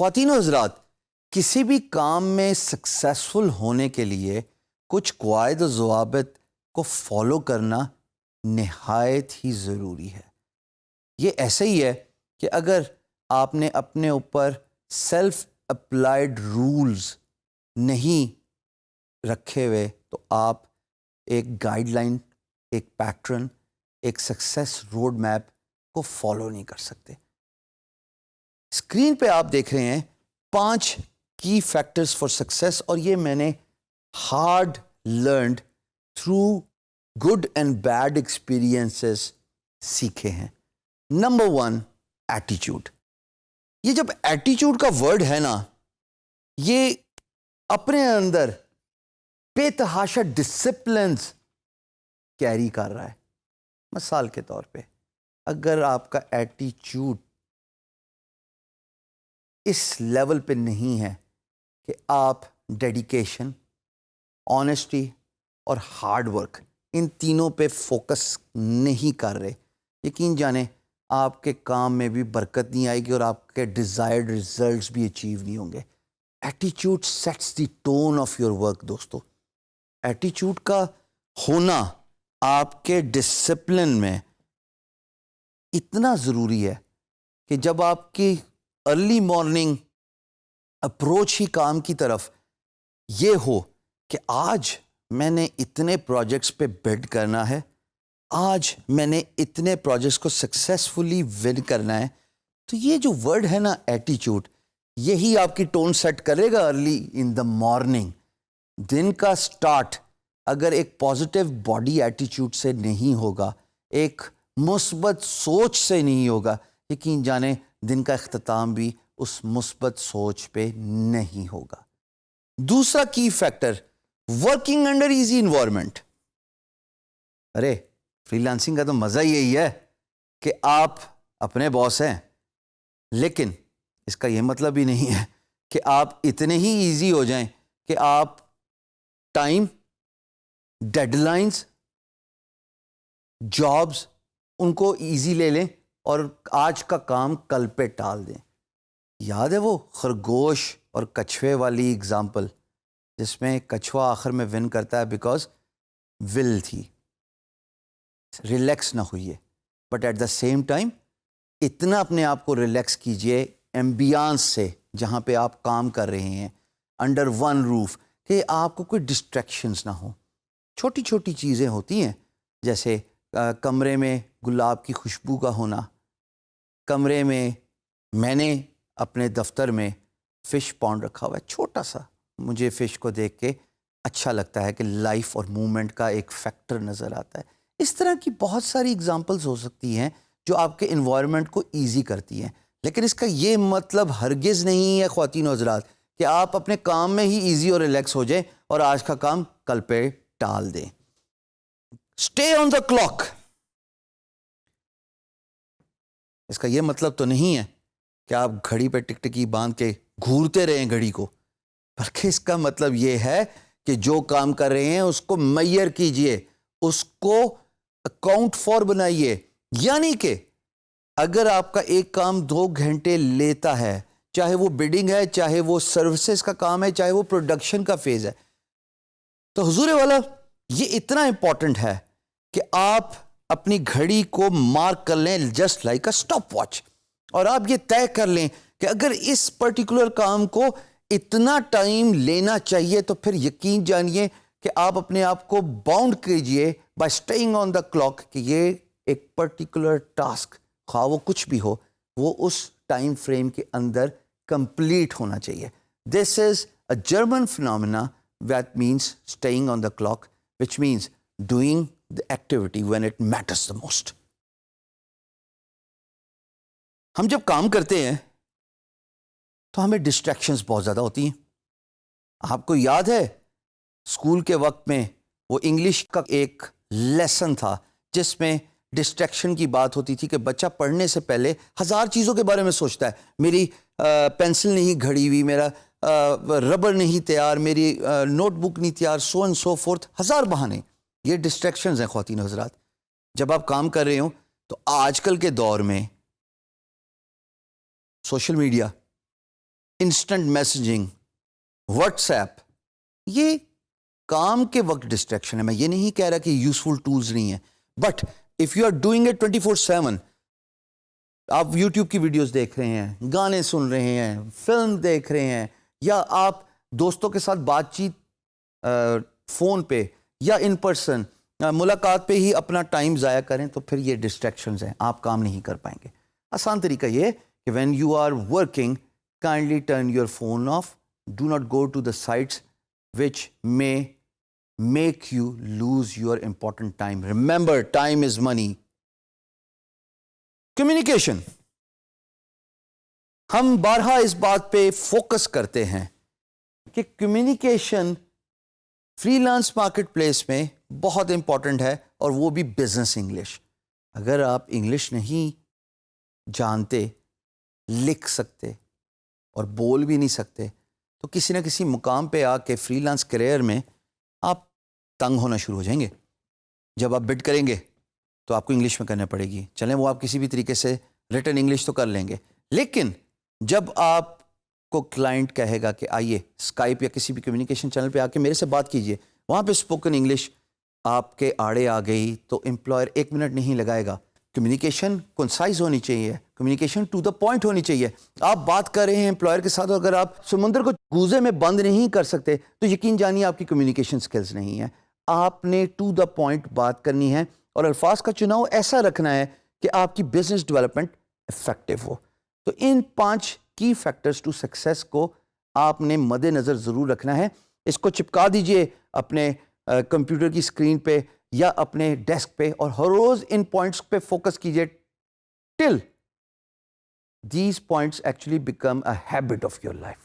خواتین و حضرات، کسی بھی کام میں سکسیسفل ہونے کے لیے کچھ قواعد و ضوابط کو فالو کرنا نہایت ہی ضروری ہے۔ یہ ایسے ہی ہے کہ اگر آپ نے اپنے اوپر سیلف اپلائیڈ رولز نہیں رکھے ہوئے تو آپ ایک گائیڈ لائن، ایک پیٹرن، ایک سکسیس روڈ میپ کو فالو نہیں کر سکتے۔ اسکرین پہ آپ دیکھ رہے ہیں 5 کی فیکٹرز فار سکسیس، اور یہ میں نے hard learned through good and bad experiences سیکھے ہیں۔ نمبر 1، ایٹیچیوڈ۔ یہ جب ایٹیچیوڈ کا ورڈ ہے نا، یہ اپنے اندر بے تحاشا ڈسپلنز کیری کر رہا ہے۔ مثال کے طور پہ اگر آپ کا ایٹیچیوڈ اس لیول پہ نہیں ہے کہ آپ ڈیڈیکیشن، آنیسٹی اور ہارڈ ورک، ان تینوں پہ فوکس نہیں کر رہے، یقین جانیں آپ کے کام میں بھی برکت نہیں آئے گی اور آپ کے ڈیزائرڈ ریزلٹس بھی اچیو نہیں ہوں گے۔ ایٹیچیوڈ sets the tone of your work. دوستو، ایٹیچیوڈ کا ہونا آپ کے ڈسپلن میں اتنا ضروری ہے کہ جب آپ کی ارلی مارننگ اپروچ ہی کام کی طرف یہ ہو کہ آج میں نے اتنے پروجیکٹس پہ بڈ کرنا ہے، آج میں نے اتنے پروجیکٹس کو سکسیسفلی ون کرنا ہے، تو یہ جو ورڈ ہے نا ایٹیچیوڈ، یہی آپ کی ٹون سیٹ کرے گا ارلی ان دا مارننگ۔ دن کا سٹارٹ اگر ایک پازیٹیو باڈی ایٹیچیوڈ سے نہیں ہوگا، ایک مثبت سوچ سے نہیں ہوگا، یقین جانیں دن کا اختتام بھی اس مثبت سوچ پہ نہیں ہوگا۔ دوسرا key factor, working under easy environment. ارے فری لانسنگ کا تو مزہ ہی یہی ہے کہ آپ اپنے باس ہیں، لیکن اس کا یہ مطلب ہی نہیں ہے کہ آپ اتنے ہی ایزی ہو جائیں کہ آپ ٹائم، ڈیڈ لائنز، جابز ان کو ایزی لے لیں اور آج کا کام کل پہ ٹال دیں۔ یاد ہے وہ خرگوش اور کچھوے والی اگزامپل، جس میں کچھوا آخر میں ون کرتا ہے بیکاز ول تھی، ریلیکس نہ ہوئیے، but at the same time اتنا اپنے آپ کو ریلیکس کیجئے ایمبیانس سے جہاں پہ آپ کام کر رہے ہیں، انڈر ون روف، کہ آپ کو کوئی ڈسٹریکشنز نہ ہوں۔ چھوٹی چھوٹی چیزیں ہوتی ہیں، جیسے کمرے میں گلاب کی خوشبو کا ہونا، کمرے میں نے اپنے دفتر میں فش پانڈ رکھا ہوا ہے، چھوٹا سا، مجھے فش کو دیکھ کے اچھا لگتا ہے کہ لائف اور موومنٹ کا ایک فیکٹر نظر آتا ہے۔ اس طرح کی بہت ساری اگزامپلز ہو سکتی ہیں جو آپ کے انوائرمنٹ کو ایزی کرتی ہیں، لیکن اس کا یہ مطلب ہرگز نہیں ہے خواتین و حضرات کہ آپ اپنے کام میں ہی ایزی اور ریلیکس ہو جائیں اور آج کا کام کل پہ ٹال دیں۔ Stay on the clock. اس کا یہ مطلب تو نہیں ہے کہ آپ گھڑی پہ ٹکٹکی باندھ کے گھورتے رہیں گھڑی کو، بلکہ اس کا مطلب یہ ہے کہ جو کام کر رہے ہیں اس کو میئر کیجئے، اس کو اکاؤنٹ فار بنائیے۔ یعنی کہ اگر آپ کا ایک کام 2 گھنٹے لیتا ہے، چاہے وہ بڈنگ ہے، چاہے وہ سروسز کا کام ہے، چاہے وہ پروڈکشن کا فیز ہے، تو حضور والا یہ اتنا امپورٹنٹ ہے کہ آپ اپنی گھڑی کو مارک کر لیں just like a stop watch, اور آپ یہ طے کر لیں کہ اگر اس پرٹیکولر کام کو اتنا ٹائم لینا چاہیے تو پھر یقین جانیے کہ آپ اپنے آپ کو باؤنڈ کیجئے by staying on the clock کہ یہ ایک پرٹیکولر ٹاسک، خواہ وہ کچھ بھی ہو، وہ اس ٹائم فریم کے اندر کمپلیٹ ہونا چاہیے۔ This is a German phenomena that means staying on the clock, which means doing the activity when it matters the most. ہم جب کام کرتے ہیں تو ہمیں ڈسٹریکشنز بہت زیادہ ہوتی ہیں۔ آپ کو یاد ہے اسکول کے وقت میں وہ انگلش کا ایک لیسن تھا جس میں ڈسٹریکشن کی بات ہوتی تھی کہ بچہ پڑھنے سے پہلے 1000 چیزوں کے بارے میں سوچتا ہے، میری پینسل نہیں گھڑی ہوئی، میرا ربر نہیں تیار، میری نوٹ بک نہیں تیار، سو اینڈ سو فورتھ، 1000 بہانے۔ یہ ڈسٹریکشنز ہیں خواتین و حضرات۔ جب آپ کام کر رہے ہوں تو آج کل کے دور میں social media, instant messaging, what's app, یہ کام کے وقت ڈسٹریکشن ہے. میں یہ نہیں کہہ رہا کہ یوزفل ٹولز نہیں ہیں, but if you are doing it 24/7, آپ یوٹیوب کی ویڈیوز دیکھ رہے ہیں, گانے سن رہے ہیں, فلم دیکھ رہے ہیں, یا آپ دوستوں کے ساتھ بات چیت فون پہ یا ان پرسن ملاقات پہ ہی اپنا ٹائم ضائع کریں, تو پھر یہ ڈسٹریکشنز ہیں, آپ کام نہیں کر پائیں گے. آسان طریقہ یہ کہ when you are working, kindly turn your phone off. Do not go to the sites which may make you lose your important time. Remember, time is money. Communication. ہم بارہا اس بات پہ فوکس کرتے ہیں کہ communication free lance market place میں بہت important ہے, اور وہ بھی بزنس انگلش. اگر آپ انگلش نہیں جانتے, لکھ سکتے اور بول بھی نہیں سکتے, تو کسی نہ کسی مقام پہ آ کے فری لانس کیریئر میں آپ تنگ ہونا شروع ہو جائیں گے. جب آپ بڈ کریں گے تو آپ کو انگلش میں کرنا پڑے گی. چلیں وہ آپ کسی بھی طریقے سے ریٹن انگلش تو کر لیں گے, لیکن جب آپ کو کلائنٹ کہے گا کہ آئیے اسکائپ یا کسی بھی کمیونیکیشن چینل پہ آ کے میرے سے بات کیجئے, وہاں پہ اسپوکن انگلش آپ کے آڑے آ گئی, تو امپلائر 1 منٹ نہیں لگائے گا. کمیونیکیشن کنسائز ہونی چاہیے, کمیونیکیشن ٹو دا پوائنٹ ہونی چاہیے. آپ بات کر رہے ہیں امپلائر کے ساتھ, اگر آپ سمندر کو گوزے میں بند نہیں کر سکتے تو یقین جانیے آپ کی کمیونیکیشن سکلز نہیں ہیں. آپ نے ٹو دا پوائنٹ بات کرنی ہے, اور الفاظ کا چناؤ ایسا رکھنا ہے کہ آپ کی بزنس ڈیولپمنٹ افیکٹو ہو. تو ان 5 کی فیکٹرز ٹو سکسیس کو آپ نے مد نظر ضرور رکھنا ہے. اس کو چپکا دیجئے اپنے کمپیوٹر کی اسکرین پہ یا اپنے ڈیسک پہ, اور ہر روز ان پوائنٹس پہ فوکس کیجئے till these points actually become a habit of your life.